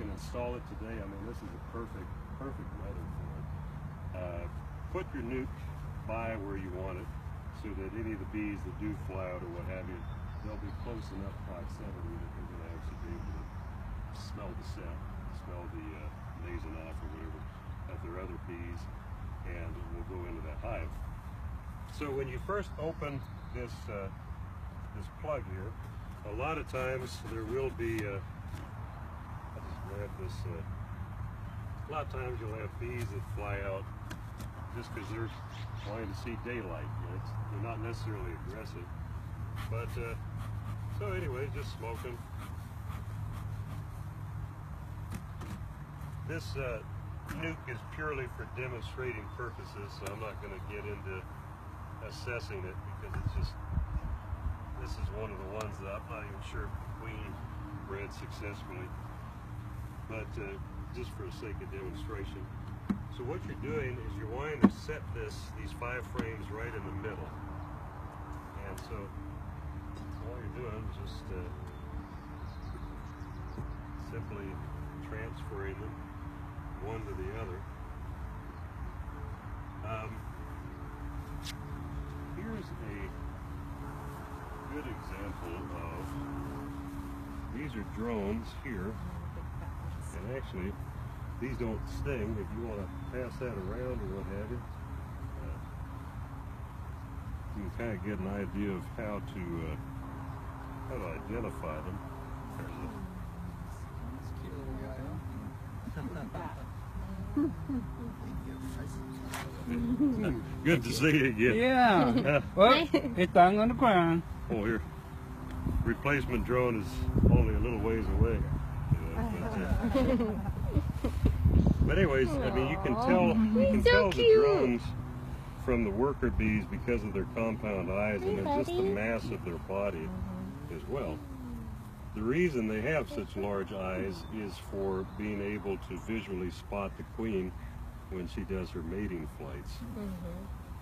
can install it today. I mean, this is a perfect weather for it. Put your nuke by where you want it so that any of the bees that do fly out or what have you, they'll be close enough proximity that they're going to actually be able to smell the scent, smell the nasing off or whatever of their other bees, and it will go into that hive. So when you first open this this plug here, a lot of times there will be I'll just grab this. A lot of times you'll have bees that fly out just because they're wanting to see daylight. They're not necessarily aggressive, but so anyway, just smoking. This nuke is purely for demonstrating purposes, so I'm not going to get into assessing it because it's just, this is one of the ones that I'm not even sure if the queen bred successfully, but just for the sake of demonstration. So what you're doing is you're wanting to set these 5 frames right in the middle, and so all you're doing is just simply transferring them one to the other. Here's a good example of, these are drones here, and actually these don't sting. If you want to pass that around or what have you, you can kind of get an idea of how to identify them. Good to see you again. Yeah. Well, it's down on the ground. Oh, here. Replacement drone is only a little ways away. But anyways, I mean, you can tell the drones from the worker bees because of their compound eyes and then just the mass of their body as well. The reason they have such large eyes is for being able to visually spot the queen when she does her mating flights.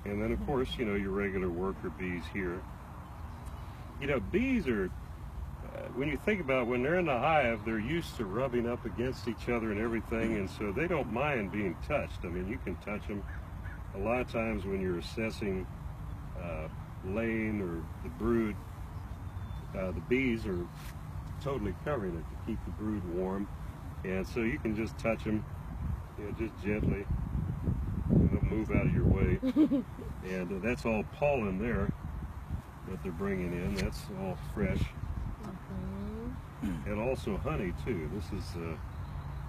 And then of course, you know, your regular worker bees here. You know, bees are, when you think about when they're in the hive, they're used to rubbing up against each other and everything, and so they don't mind being touched. I mean, you can touch them. A lot of times when you're assessing laying or the brood, the bees are totally covering it to keep the brood warm, and so you can just touch them, you know, just gently. They'll move out of your way, and that's all pollen there that they're bringing in. That's all fresh, and also honey too. This is,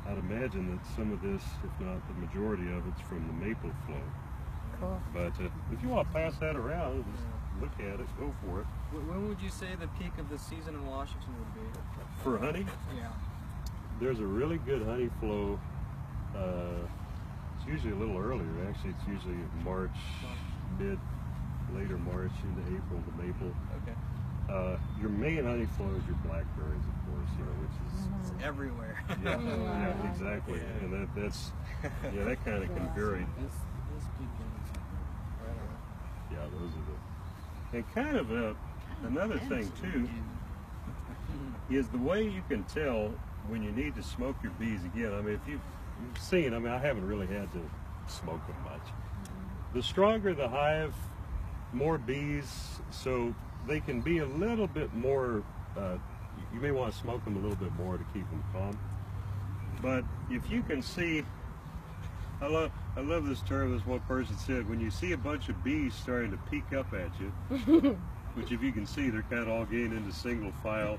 I'd imagine that some of this, if not the majority of it's from the maple flow. Cool. But if you want to pass that around, just look at it, go for it. When would you say the peak of the season in Washington would be? For honey? Yeah. There's a really good honey flow. It's usually a little earlier. Actually, it's usually March, later March into April, the maple. Okay. Your main honey flow is your blackberries, of course, you know, which is It's everywhere. yeah, yeah, exactly. Yeah. And that's yeah, that kind of can vary. This peak right around. Yeah, those are the. And kind of another thing too is the way you can tell when you need to smoke your bees again. I mean, if you've seen, I mean, I haven't really had to smoke them much. The stronger the hive, more bees, so they can be a little bit more, you may want to smoke them a little bit more to keep them calm. But if you can see, I love this term, this one person said, when you see a bunch of bees starting to peek up at you, which if you can see, they're kind of all getting into single file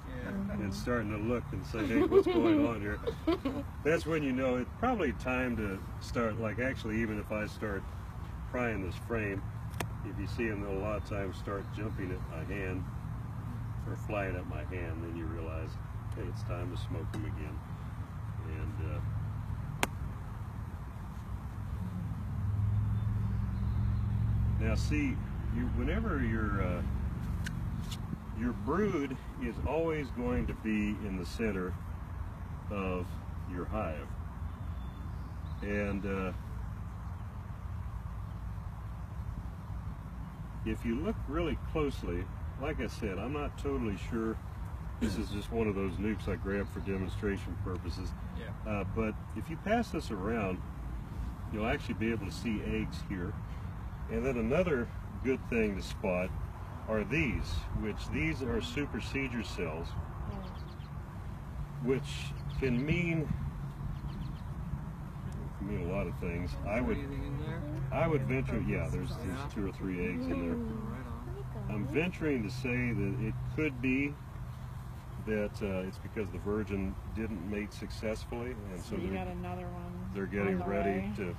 and starting to look and say, hey, what's going on here? That's when you know it's probably time to start, like actually even if I start prying this frame, if you see them, they'll a lot of times start jumping at my hand or flying at my hand, then you realize, hey, it's time to smoke them again. And now see, whenever your brood is always going to be in the center of your hive. And if you look really closely, like I said, I'm not totally sure This is just one of those nukes I grabbed for demonstration purposes. Yeah. But if you pass this around, you'll actually be able to see eggs here. And then another good thing to spot are these, which these are supersedure cells, which can mean a lot of things. I would venture, yeah, there's 2 or 3 eggs in there. I'm venturing to say that it could be that it's because the virgin didn't mate successfully, and so you got another one. They're getting ready to.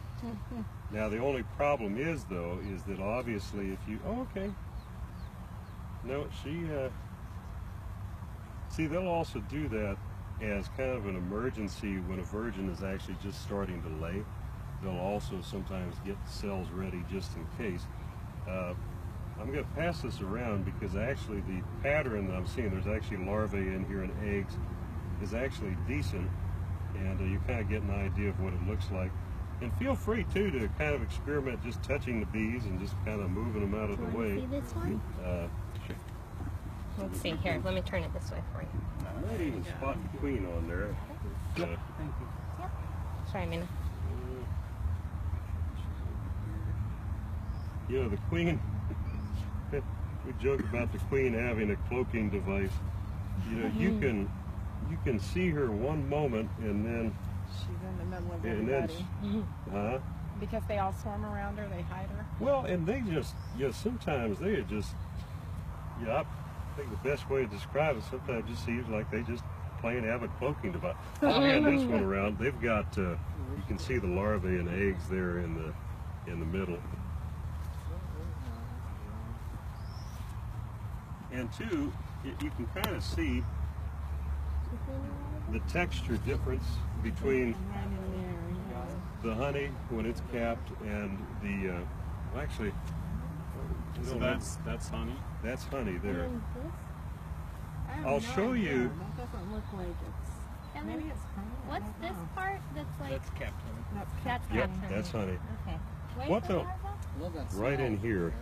Now the only problem is, though, is that obviously if you, oh, okay, no, she, see, they'll also do that as kind of an emergency when a virgin is actually just starting to lay. They'll also sometimes get the cells ready just in case. I'm going to pass this around because actually the pattern that I'm seeing, there's actually larvae in here and eggs, is actually decent, and you kind of get an idea of what it looks like. And feel free too to kind of experiment just touching the bees and just kind of moving them out of the way. See this one? Let's see here. Let me turn it this way for you. I might even spot the queen on there. Thank you. Yep. Sorry, Mina. You know, the queen, we joke about the queen having a cloaking device. You know, you can see her one moment and then She's in the middle of and everybody. then Because they all swarm around her, they hide her. well, and they just, you know, sometimes they are just, yeah, I think the best way to describe it, sometimes it just seems like they just plain have a cloaking device. I'll hand this one around. They've got, you can see the larvae and eggs there in the middle. And two, you can kind of see the texture difference between the honey when it's capped and the, well, actually, So that's honey? that's honey there. I have I'll no show idea. you. That doesn't look like it's. Maybe it's honey. I What's don't this know. part that's like, That's capped honey. That's that's Yep, capped honey? that's honey. Okay. Where's What the the- larva? I love that Right in smell. here.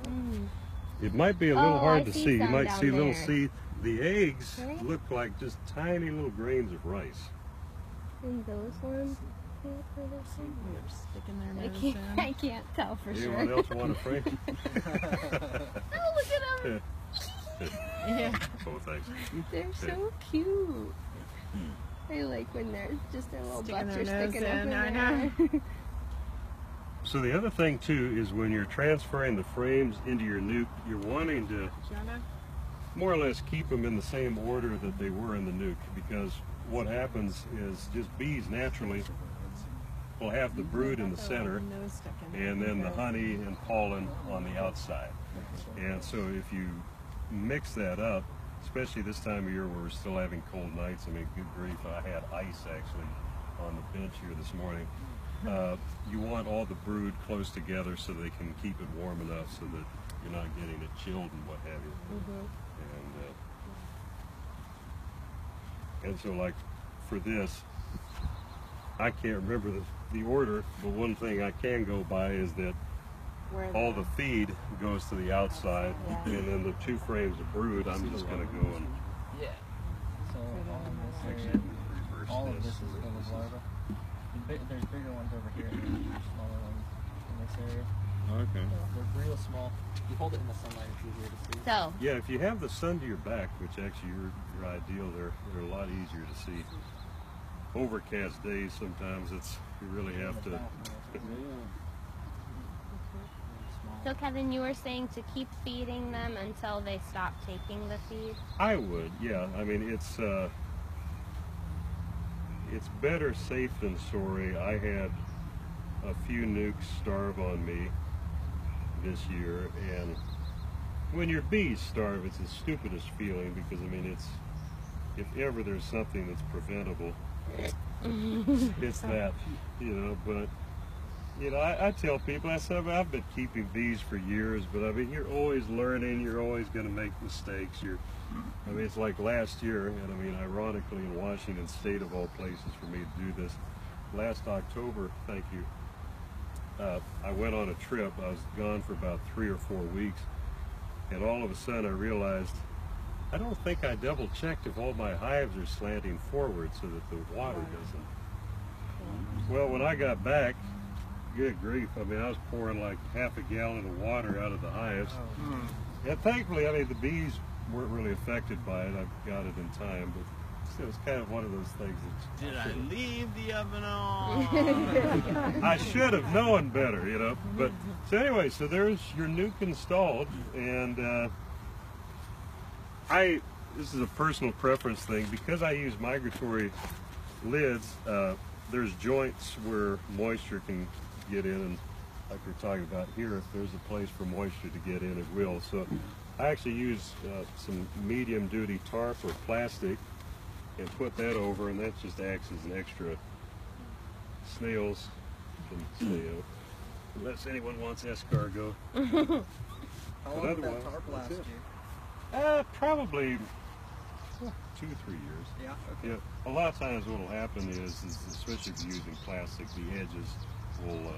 It might be a little Oh, hard I to see see. You some might down see little there. seed. The eggs Right. look like just tiny little grains of rice. And those ones? They're sticking their I nose can't, in. I can't tell for Anyone sure. else want a frame? Oh, look at them! Yeah. Oh, thanks. They're so cute. I like when they're just their little Sticking butts their are nose sticking up in, in I there. So the other thing too is when you're transferring the frames into your nuke, you're wanting to Jenna? more or less keep them in the same order that they were in the nuke, because what happens is just bees naturally will have the brood in the center Nose sticking and then the honey and pollen on the outside. And so if you mix that up, especially this time of year where we're still having cold nights, I mean, good grief, I had ice actually on the bench here this morning. You want all the brood close together so they can keep it warm enough so that you're not getting it chilled and what have you. And so like for this, I can't remember the order, but one thing I can go by is that Where all the feed goes to the outside, and then the 2 frames of brood, I'm just going to go and Yeah. So all of this actually area, reverse all of this this. is full of larvae. There's bigger ones over here and there's smaller ones in this area. Okay. They're real small. If you hold it in the sunlight, it's easier to see. So, Yeah, if you have the sun to your back, which actually you're ideal, they're a lot easier to see. Overcast days, sometimes you really have to. so Kevin, you were saying to keep feeding them until they stop taking the feed? I would, yeah. I mean, it's better safe than sorry. I had a few nukes starve on me this year, and when your bees starve, it's the stupidest feeling, because I mean, if ever there's something that's preventable, it's that, you know. But you know, I tell people, I said, I've been keeping bees for years, but I mean, you're always learning, you're always going to make mistakes. I mean, it's like last year, and I mean, ironically, in Washington State of all places for me to do this, last October, thank you, I went on a trip. I was gone for about 3 or 4 weeks, and all of a sudden I realized I don't think I double checked if all my hives are slanting forward so that the water doesn't. Well, when I got back, good grief, I mean, I was pouring like half a gallon of water out of the hives. And thankfully, I mean, the bees weren't really affected by it. I got it in time, but still, it's kind of one of those things that... Did I leave the oven on? I should have known better, you know. But, so anyway, so there's your nuke installed, and this is a personal preference thing, because I use migratory lids, there's joints where moisture can get in, and like we're talking about here, if there's a place for moisture to get in, it will. So I actually use some medium duty tarp or plastic and put that over, and that just acts as an extra. Snails can stay out, unless anyone wants escargot. How long did that otherwise, tarp last that's it. you? Probably 2 or 3 years. Yeah, okay. Yeah, a lot of times what will happen is especially if you're using plastic, the edges will